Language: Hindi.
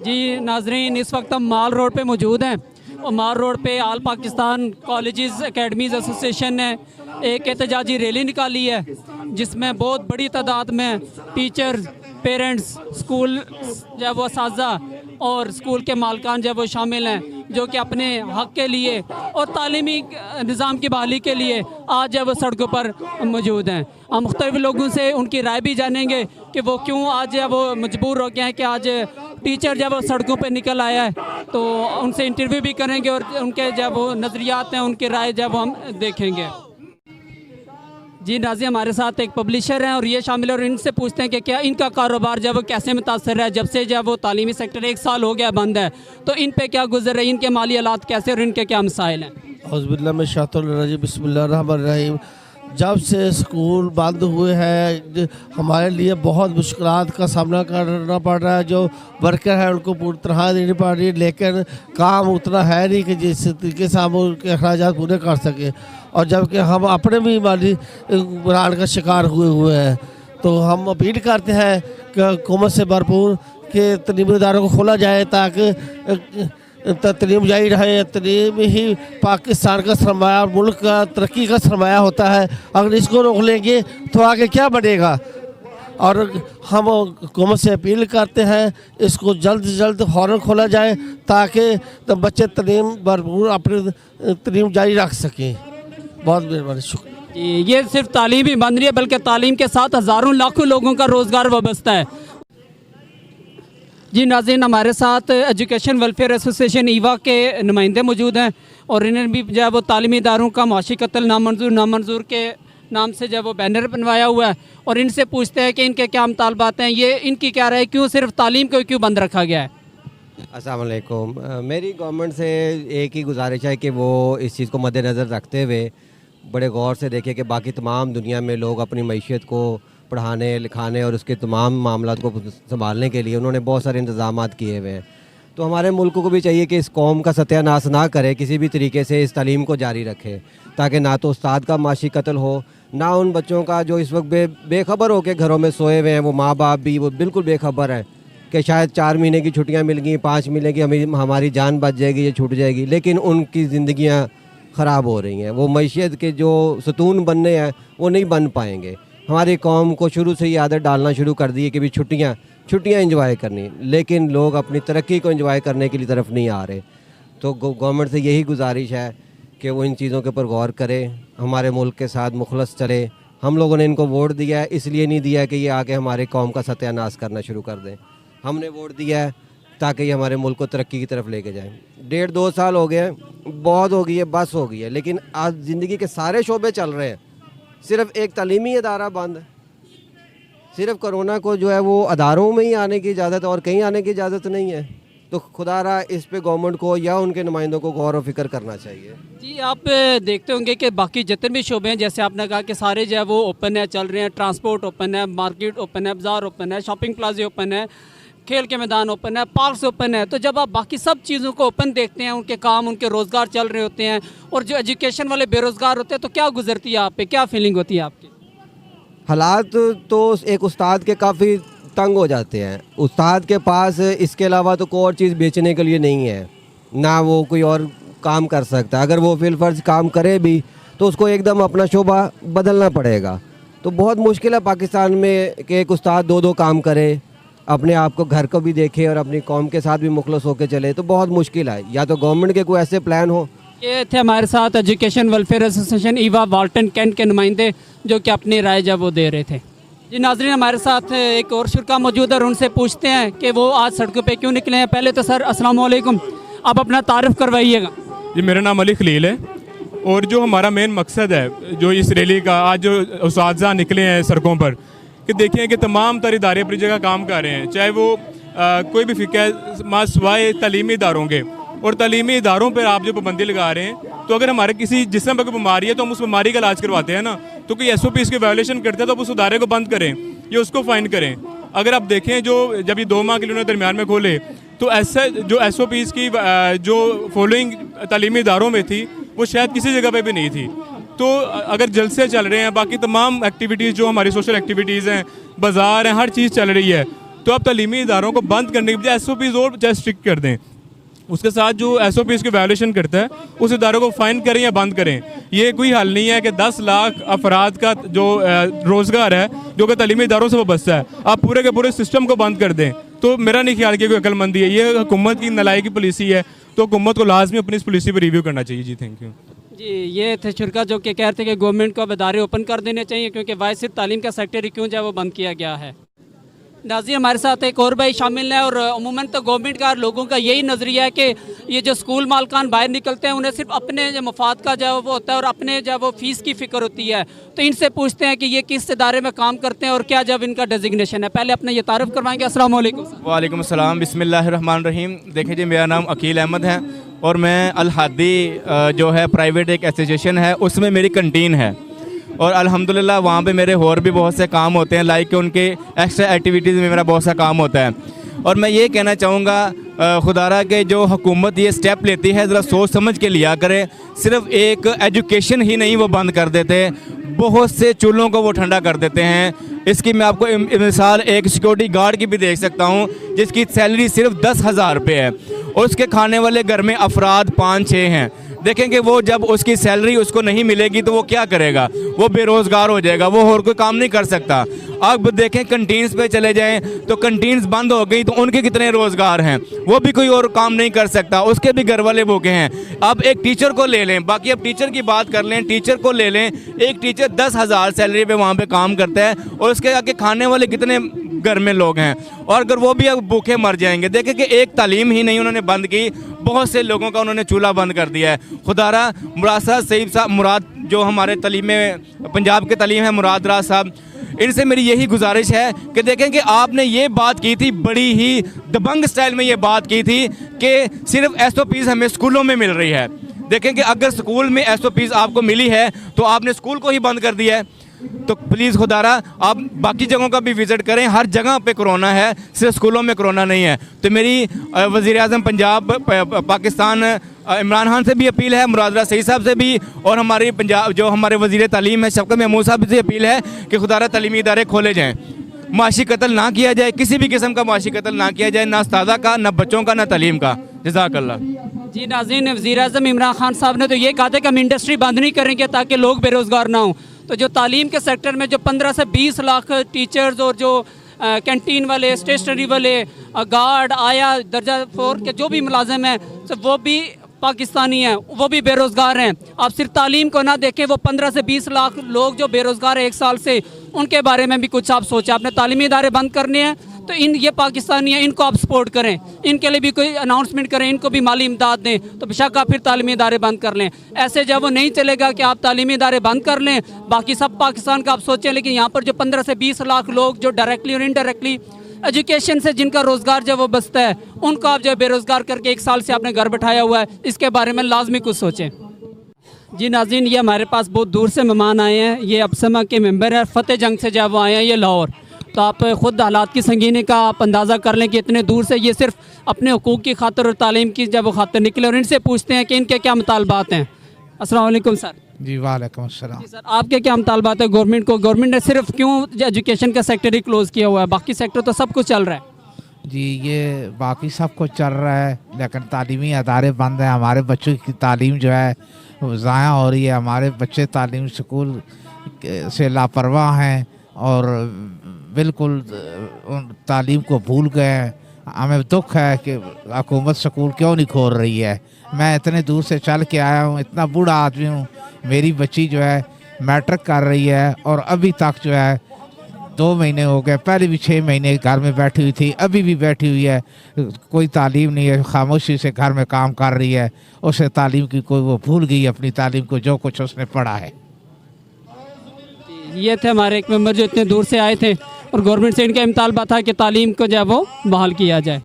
जी नाजरीन, इस वक्त हम माल रोड पे मौजूद हैं और माल रोड पे आल पाकिस्तान कॉलेजेस एकेडमीज़ एसोसिएशन ने एक एहतजाजी रैली निकाली है, जिसमें बहुत बड़ी तादाद में टीचर्स, पेरेंट्स, स्कूल जो है वो असातिज़ा और स्कूल के मालकान जो है वो शामिल हैं, जो कि अपने हक़ के लिए और तालीमी निज़ाम की बहाली के लिए आज जो है वो सड़कों पर मौजूद हैं। हम मुख्तलिफ़ लोगों से उनकी राय भी जानेंगे कि वो क्यों आज जो है वो मजबूर हो गए हैं कि आज टीचर जब वो सड़कों पे निकल आया है, तो उनसे इंटरव्यू भी करेंगे और उनके जब वो नज़रियात हैं, उनकी राय जब हम देखेंगे। जी नाज़ी, हमारे साथ एक पब्लिशर हैं और ये शामिल है और इनसे पूछते हैं कि क्या इनका कारोबार जब वो कैसे मुतासर है, जब से जब वो तालीमी सेक्टर 1 साल हो गया बंद है, तो इन पे क्या गुजर रही है, इनके माली हालात कैसे और इनके क्या मसाइल हैं। औज़ुबिल्लाहि मिनश शैतानिर रजीम, बिस्मिल्लाहिर्रहमानिर्रहीम। जब से स्कूल बंद हुए हैं हमारे लिए बहुत मुश्किलात का सामना करना पड़ रहा है। जो वर्कर है उनको पूरी तरह देनी पड़ रही है, लेकिन काम उतना है नहीं कि जिस तरीके से हम उनके अखराजात पूरे कर सकें। और जबकि हम अपने भी माली बुरान का शिकार हुए हैं, तो हम अपील करते हैं कि हुकूमत से भरपूर कि तालीमी इदारों को खोला जाए ताकि तलीम जारी रहे। तलीम ही पाकिस्तान का सरमाया और मुल्क का तरक्की का सरमाया होता है। अगर इसको रोक लेंगे तो आगे क्या बनेगा। और हम हुकूमत से अपील करते हैं इसको जल्द से जल्द फ़ौरन खोला जाए ताकि बच्चे तलीम भरपूर अपनी तलीम जारी रख सकें। बहुत मेहरबानी, शुक्रिया। ये सिर्फ तालीम ही बंद नहीं है बल्कि तालीम के साथ हज़ारों लाखों लोगों का रोज़गार वाबस्ता है। जी नाज़रीन, हमारे साथ एजुकेशन वेलफेयर एसोसिएशन ईवा के नुमाइंदे मौजूद हैं और इन्होंने भी जो है वो तालीमी इदारों का माशी कत्ल नामंजूर के नाम से जो है वो बैनर बनवाया हुआ है और इनसे पूछते हैं कि इनके क्या मुतालबात हैं, ये इनकी क्या राय, क्यों सिर्फ तालीम को क्यों बंद रखा गया है। अस्सलाम वालेकुम। मेरी गवर्नमेंट से एक ही गुजारिश है कि वो इस चीज़ को मद्देनज़र रखते हुए बड़े गौर से देखें कि बाकी तमाम दुनिया में लोग अपनी मईशत को पढ़ाने लिखाने और उसके तमाम मामलों को संभालने के लिए उन्होंने बहुत सारे इंतजाम किए हुए हैं। तो हमारे मुल्क को भी चाहिए कि इस कौम का सत्यानाश ना करे, किसी भी तरीके से इस तालीम को जारी रखे ताकि ना तो उस्ताद का माशी कत्ल हो, ना उन बच्चों का जो इस वक्त बेखबर हो के घरों में सोए हुए हैं, वो माँ बाप भी वो बिल्कुल बेखबर है कि शायद 4 महीने की छुट्टियाँ मिल गई, 5 मिलेगी, हमारी जान बच जाएगी, ये छूट जाएगी, लेकिन उनकी ज़िंदगियाँ ख़राब हो रही हैं। वो मईशत के जो सतून बनने हैं वो नहीं बन पाएंगे। हमारी कौम को शुरू से ही आदत डालना शुरू कर दी है कि भी छुट्टियाँ एंजॉय करनी, लेकिन लोग अपनी तरक्की को एंजॉय करने की तरफ नहीं आ रहे। तो गवर्नमेंट से यही गुजारिश है कि वो इन चीज़ों के ऊपर गौर करे, हमारे मुल्क के साथ मुखलस चले। हम लोगों ने इनको वोट दिया है, इसलिए नहीं दिया कि ये आके हमारे कौम का सत्यानाश करना शुरू कर दें। हमने वोट दिया है ताकि ये हमारे मुल्क को तरक्की की तरफ लेके जाएं। 1.5-2 साल हो गए हैं, बहुत हो गई है, बस हो गई है। लेकिन आज ज़िंदगी के सारे शोबे चल रहे हैं, सिर्फ एक तालीमी इदारा बंद है। सिर्फ कोरोना को जो है वो अदारों में ही आने की इजाज़त और कहीं आने की इजाज़त नहीं है। तो खुदारा इस पे गवर्नमेंट को या उनके नुमाइंदों को गौर व फिक्र करना चाहिए। जी आप देखते होंगे कि बाकी जितने भी शोबे हैं, जैसे आपने कहा कि सारे जो है वो ओपन है, चल रहे हैं, ट्रांसपोर्ट ओपन है, मार्केट ओपन है, बाज़ार ओपन है, शॉपिंग प्लाजे ओपन है, खेल के मैदान ओपन है, पार्क्स ओपन है। तो जब आप बाकी सब चीज़ों को ओपन देखते हैं, उनके काम, उनके रोज़गार चल रहे होते हैं और जो एजुकेशन वाले बेरोज़गार होते हैं, तो क्या गुजरती है आप पे, क्या फीलिंग होती है आपकी? हालात तो एक उस्ताद के काफ़ी तंग हो जाते हैं। उस्ताद के पास इसके अलावा तो कोई और चीज़ बेचने के लिए नहीं है, ना वो कोई और काम कर सकता। अगर वो फिलफर्ज काम करे भी तो उसको एकदम अपना शोबा बदलना पड़ेगा। तो बहुत मुश्किल है पाकिस्तान में कि एक उस्ताद 2 काम करे, अपने आप को घर को भी देखे और अपनी कौम के साथ भी मुखलस होकर चले, तो बहुत मुश्किल है। या तो गवर्नमेंट के कोई ऐसे प्लान हो। ये थे हमारे साथ education welfare association Eva Walton Cantt के नुमाइंदे जो कि अपनी राय जब वो दे रहे थे। जी नाज़रीन, हमारे साथ एक और शुरका मौजूद है और उनसे पूछते हैं कि वो आज सड़कों पे क्यों निकले हैं। पहले तो सर अस्सलाम वालेकुम, आप अपना तारुफ करवाइएगा। जी मेरा नाम अली खलील है और जो हमारा मेन मकसद है जो इस रैली का, आज जो उस्ताद निकले हैं सड़कों पर, कि देखें कि तमाम तर इदारे अपनी जगह काम कर रहे हैं, चाहे वो कोई भी फ़िक्र सिवाय तालीमी इदारों के। और तालीमी इदारों पर आप जो पाबंदी लगा रहे हैं, तो अगर हमारे किसी जिस्म पर कोई बीमारी है तो हम उस बीमारी का इलाज करवाते हैं ना, तो कोई SOPs की वायलेशन करते हैं तो आप उस इदारे को बंद करें या उसको फाइन करें। अगर आप देखें जो जब ये 2 माह के लिए उन्होंने दरमियान में खोले, तो ऐसा जो SOPs की जो फॉलोइंग तालीमी इदारों में थी वो शायद किसी जगह पे भी नहीं थी। तो अगर जलसे चल रहे हैं, बाकी तमाम एक्टिविटीज़ जो हमारी सोशल एक्टिविटीज़ हैं, बाज़ार हैं, हर चीज़ चल रही है, तो आप तालीमी इदारों को बंद करने के बजाय SOPs और स्ट्रिक्ट कर दें। उसके साथ जो SOPs की वायलेशन करता है उस इदारों को फ़ाइन करें या बंद करें। ये कोई हल नहीं है कि 10 लाख अफराद का जो रोज़गार है जो कि तालीमी इदारों से वाबस्ता है, आप पूरे के पूरे सिस्टम को बंद कर दें, तो मेरा नहीं ख्याल कि कोई अक्लमंदी है। ये हुकूमत की नलायकी पॉलिसी है, तो हुकूमत को लाजमी अपनी इस पॉलिसी पर रिव्यू करना चाहिए। जी थैंक यू। जी, ये थे शरका जो कि कहते हैं कि गवर्नमेंट को अब इदारे ओपन कर देने चाहिए, क्योंकि वाइस सिर्फ तालीम का सेक्टर ही क्यों जो है वो बंद किया गया है। नाज़रीन, हमारे साथ एक और भाई शामिल है, और अमूमन तो गवर्नमेंट का लोगों का यही नज़रिया है कि ये जो स्कूल मालकान बाहर निकलते हैं उन्हें सिर्फ अपने जो मफाद का जो वो होता है और अपने जो वो फ़ीस की फ़िक्र होती है। तो इनसे पूछते हैं कि ये किस इदारे में काम करते हैं और क्या जब इनका डेजिग्नेशन है। पहले अपने ये तारुफ करवाएंगे। अस्सलाम वालेकुम। वालेकुम अस्सलाम, बिस्मिल्लाहिर्रहमानिर्रहीम। देखिए जी, मेरा नाम अकील अहमद है और मैं अल-हादी जो है प्राइवेट एक एसोसिएशन है, उसमें मेरी कंटीन है और अल्हम्दुलिल्लाह वहाँ पे मेरे और भी बहुत से काम होते हैं, लाइक उनके एक्स्ट्रा एक्टिविटीज़ में मेरा बहुत सा काम होता है। और मैं ये कहना चाहूँगा खुदारा के जो हुकूमत ये स्टेप लेती है ज़रा सोच समझ के लिया करे। सिर्फ एक एजुकेशन ही नहीं वो बंद कर देते, बहुत से चूल्हों को वो ठंडा कर देते हैं। इसकी मैं आपको मिसाल एक सिक्योरिटी गार्ड की भी देख सकता हूँ जिसकी सैलरी सिर्फ 10,000 रुपये है और उसके खाने वाले घर में अफराद 5-6 हैं। देखेंगे वो जब उसकी सैलरी उसको नहीं मिलेगी तो वो क्या करेगा, वो बेरोज़गार हो जाएगा, वो और कोई काम नहीं कर सकता। अब देखें कंटीन्स पे चले जाएं तो कंटीन्स बंद हो गई तो उनके कितने रोज़गार हैं, वो भी कोई और काम नहीं कर सकता, उसके भी घर वाले भूखे हैं। अब एक टीचर को ले लें, बाकी अब टीचर की बात कर लें, टीचर को ले लें, एक टीचर 10,000 सैलरी पे वहाँ पे काम करता है और उसके आगे खाने वाले कितने घर में लोग हैं, और अगर वो भी अब भूखे मर जाएंगे। देखें कि एक तालीम ही नहीं उन्होंने बंद की, बहुत से लोगों का उन्होंने चूल्हा बंद कर दिया है। खुदारा मुराद साहब मुराद जो हमारे तालीम में पंजाब के तालीम है मुराद राज साहब, इनसे मेरी यही गुजारिश है कि देखें कि आपने ये बात की थी, बड़ी ही दबंग स्टाइल में ये बात की थी कि सिर्फ SOPs हमें स्कूलों में मिल रही है। देखें कि अगर स्कूल में SOPs आपको मिली है तो आपने स्कूल को ही बंद कर दिया है। तो प्लीज़ खुदारा आप बाकी जगहों का भी विज़िट करें, हर जगह पे कोरोना है, सिर्फ स्कूलों में कोरोना नहीं है। तो मेरी वज़ीर-ए-आज़म पंजाब पाकिस्तान इमरान खान से भी अपील है, मुराद राज सईद साहब से भी, और हमारी पंजाब जो हमारे वज़ीर तालीम है शरकत महमूद साहब से अपील है कि खुदारा तालीमी इदारे खोले जाएँ, माशी कत्ल ना किया जाए, किसी भी किस्म का माशी कत्ल ना किया जाए, ना उस्तादा का, ना बच्चों का, ना तालीम का। जज़ाकल्लाह। जी नाज़रीन, वज़ीर-ए-आज़म इमरान खान साहब ने तो ये कहा था कि हम इंडस्ट्री बंद नहीं करेंगे ताकि लोग बेरोज़गार ना हों। तो जो तालीम के सेक्टर में जो 15 से 20 लाख टीचर्स और जो कैंटीन वाले, स्टेशनरी वाले, गार्ड, आया, दर्जा 4 के जो भी मुलाजिम हैं, तो वो भी पाकिस्तानी हैं, वो भी बेरोज़गार हैं। आप सिर्फ तालीम को ना देखें, वो 15 से 20 लाख लोग जो बेरोज़गार हैं 1 साल से, उनके बारे में भी कुछ आप सोचें। आपने तालीमी इदारे बंद करने हैं तो ये पाकिस्तानी हैं, इनको आप सपोर्ट करें, इनके लिए भी कोई अनाउंसमेंट करें, इनको भी माली इमदाद दें, तो बेशक आप फिर तालीमी इदारे बंद कर लें। ऐसे जब वो नहीं चलेगा कि आप तालीमी इदारे बंद कर लें, बाकी सब पाकिस्तान का आप सोचें, लेकिन यहाँ पर जो 15 से 20 लाख लोग जो डायरेक्टली और इनडायरेक्टली एजुकेशन से जिनका रोज़गार जब वो बचता है, उनको आप जो बेरोज़गार करके 1 साल से आपने घर बैठाया हुआ है, इसके बारे में लाजमी कुछ सोचें। जी नाज़रीन, ये हमारे पास बहुत दूर से मेहमान आए हैं, ये अबसमा के मेंबर हैं, फ़तेह जंग से जब वो आए हैं, ये लाहौर। तो आप ख़ुद हालात की संगीनी का आप अंदाज़ा कर लें कि इतने दूर से ये सिर्फ अपने हुकूक की खातिर और तालीम की जब वो खातिर निकले, और इनसे पूछते हैं कि इनके क्या मुतालबात हैं। अस्सलाम वालेकुम सर। जी वालेकुम अस्सलाम। जी सर, आपके क्या मुतालबात है गवर्नमेंट को? गवर्नमेंट ने सिर्फ क्यों एजुकेशन का सेक्टर ही क्लोज़ किया हुआ है, बाकी सेक्टर तो सब कुछ चल रहा है? जी ये बाकी सब कुछ चल रहा है, लेकिन तालीमी अदारे बंद हैं। हमारे बच्चों की तालीम जो है वो ज़ाया हो रही है। हमारे बच्चे तालीम स्कूल से लापरवाह हैं और बिल्कुल तालीम को भूल गए हैं। हमें दुख है कि हुकूमत स्कूल क्यों नहीं खोल रही है। मैं इतने दूर से चल के आया हूँ, इतना बूढ़ा आदमी हूँ, मेरी बच्ची जो है मैट्रिक कर रही है और अभी तक जो है 2 महीने हो गए, पहले भी 6 महीने घर में बैठी हुई थी, अभी भी बैठी हुई है, कोई तालीम नहीं है, खामोशी से घर में काम कर रही है। उसे तालीम की कोई वो भूल गई अपनी तालीम को, जो कुछ उसने पढ़ा है। ये थे हमारे एक मेंबर जो इतने दूर से आए थे और गवर्नमेंट से इनका मुतालबा था कि तालीम को जो है वो बहाल किया जाए।